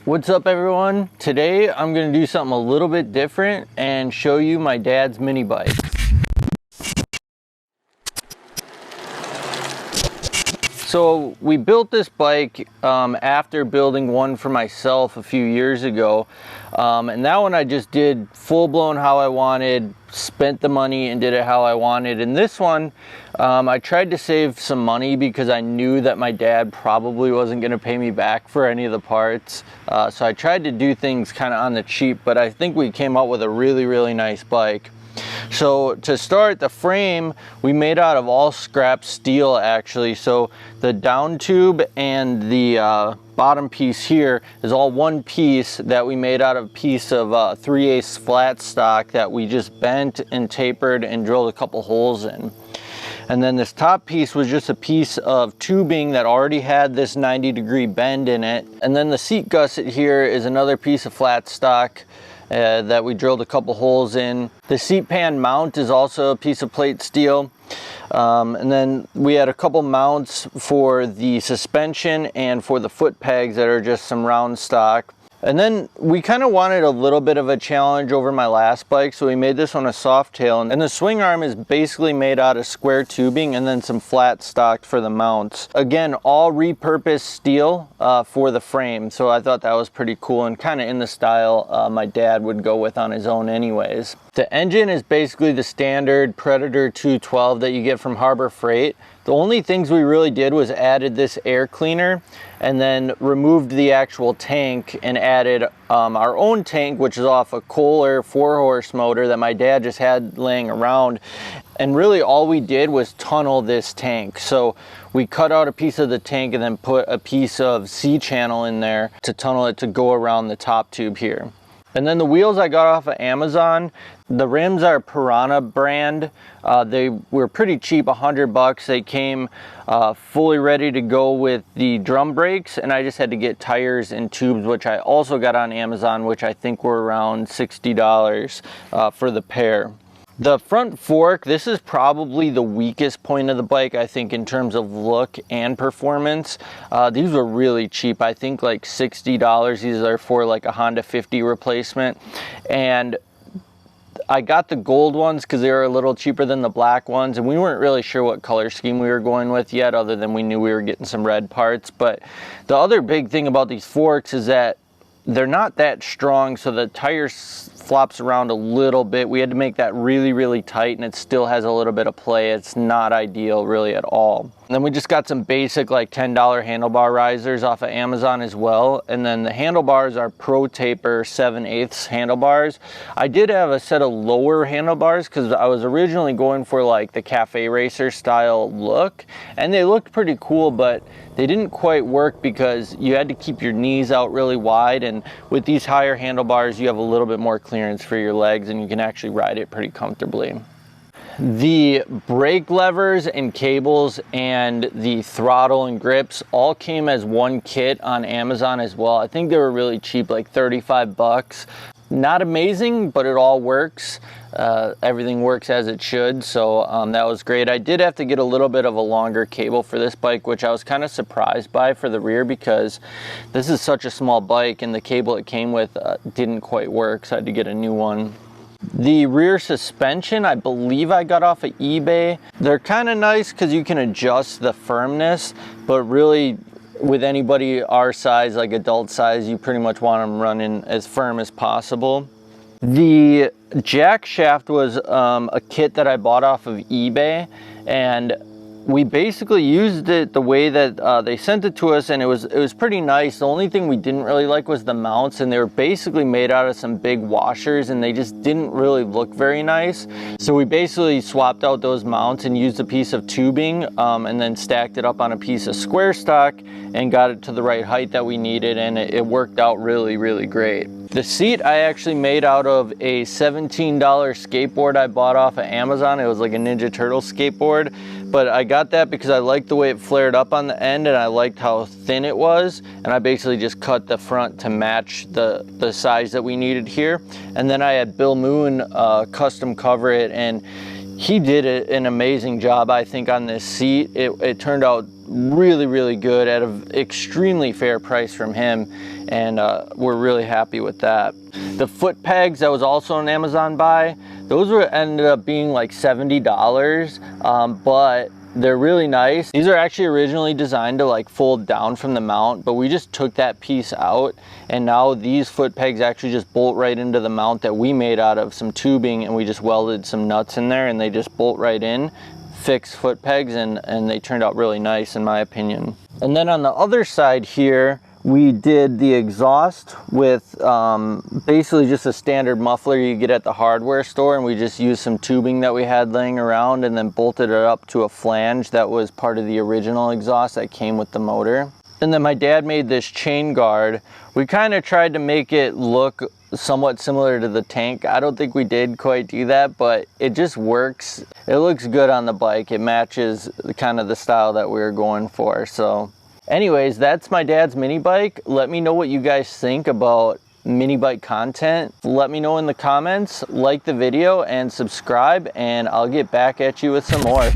What's up everyone? Today I'm going to do something a little bit different and show you my dad's mini bike. So we built this bike after building one for myself a few years ago, and that one I just did full-blown how I wanted, spent the money and did it how I wanted. And this one I tried to save some money because I knew that my dad probably wasn't going to pay me back for any of the parts, so I tried to do things kind of on the cheap, but I think we came out with a really nice bike. So to start, the frame we made out of all scrap steel actually. So the down tube and the bottom piece here is all one piece that we made out of a piece of 3/8 flat stock that we just bent and tapered and drilled a couple holes in. And then this top piece was just a piece of tubing that already had this 90-degree bend in it. And then the seat gusset here is another piece of flat stock that we drilled a couple holes in. The seat pan mount is also a piece of plate steel. And then we had a couple mounts for the suspension and for the foot pegs that are just some round stock. And then we kind of wanted a little bit of a challenge over my last bike, so we made this one a soft tail, and the swing arm is basically made out of square tubing and then some flat stock for the mounts. Again, all repurposed steel for the frame, so I thought that was pretty cool and kind of in the style my dad would go with on his own anyways. The engine is basically the standard Predator 212 that you get from Harbor Freight. The only things we really did was added this air cleaner and then removed the actual tank and added our own tank, which is off a Kohler 4-horse motor that my dad just had laying around. And really all we did was tunnel this tank. So we cut out a piece of the tank and then put a piece of C-channel in there to tunnel it to go around the top tube here. And then the wheels I got off of Amazon. The rims are Piranha brand. They were pretty cheap, $100. They came fully ready to go with the drum brakes, and I just had to get tires and tubes, which I also got on Amazon, which I think were around $60 for the pair. The front fork, this is probably the weakest point of the bike, I think, in terms of look and performance. These were really cheap, I think like $60. These are for like a Honda 50 replacement. And I got the gold ones because they were a little cheaper than the black ones, and we weren't really sure what color scheme we were going with yet, other than we knew we were getting some red parts. But the other big thing about these forks is that they're not that strong, so the tire flops around a little bit. We had to make that really tight, and it still has a little bit of play. It's not ideal really at all. And then we just got some basic like $10 handlebar risers off of Amazon as well. And then the handlebars are Pro Taper 7/8 handlebars. I did have a set of lower handlebars because I was originally going for like the cafe racer style look, and they looked pretty cool, but they didn't quite work because you had to keep your knees out really wide, and with these higher handlebars you have a little bit more clearance for your legs and you can actually ride it pretty comfortably. The brake levers and cables and the throttle and grips all came as one kit on Amazon as well. I think they were really cheap, like $35. Not amazing, but it all works. Everything works as it should, so that was great. I did have to get a little bit of a longer cable for this bike, which I was kind of surprised by for the rear because this is such a small bike and the cable it came with didn't quite work, so I had to get a new one. The rear suspension, I believe I got off of eBay. They're kind of nice because you can adjust the firmness, but really with anybody our size, like adult size, you pretty much want them running as firm as possible. The Jackshaft was a kit that I bought off of eBay, and we basically used it the way that they sent it to us, and it was pretty nice. The only thing we didn't really like was the mounts, and they were basically made out of some big washers, and they just didn't really look very nice. So we basically swapped out those mounts and used a piece of tubing and then stacked it up on a piece of square stock and got it to the right height that we needed, and it worked out really great. The seat I actually made out of a $17 skateboard I bought off of Amazon. It was like a Ninja Turtle skateboard, but I got that because I liked the way it flared up on the end and I liked how thin it was, and I basically just cut the front to match the size that we needed here. And then I had Bill Moon custom cover it, and he did an amazing job, I think, on this seat. It turned out really good at an extremely fair price from him, and we're really happy with that. The foot pegs, that was also an Amazon buy. Those ended up being like $70, but they're really nice. These are actually originally designed to like fold down from the mount, but we just took that piece out, and now these foot pegs actually just bolt right into the mount that we made out of some tubing, and we just welded some nuts in there and they just bolt right in. Fixed foot pegs, and they turned out really nice in my opinion. And then on the other side here, we did the exhaust with basically just a standard muffler you get at the hardware store, and we just used some tubing that we had laying around and then bolted it up to a flange that was part of the original exhaust that came with the motor. And then my dad made this chain guard. We kind of tried to make it look somewhat similar to the tank. I don't think we did quite do that, but it just works. It looks good on the bike. It matches kind of the style that we were going for. So anyways, that's my dad's mini bike. let me know what you guys think about mini bike content. Let me know in the comments, like the video and subscribe, and I'll get back at you with some more.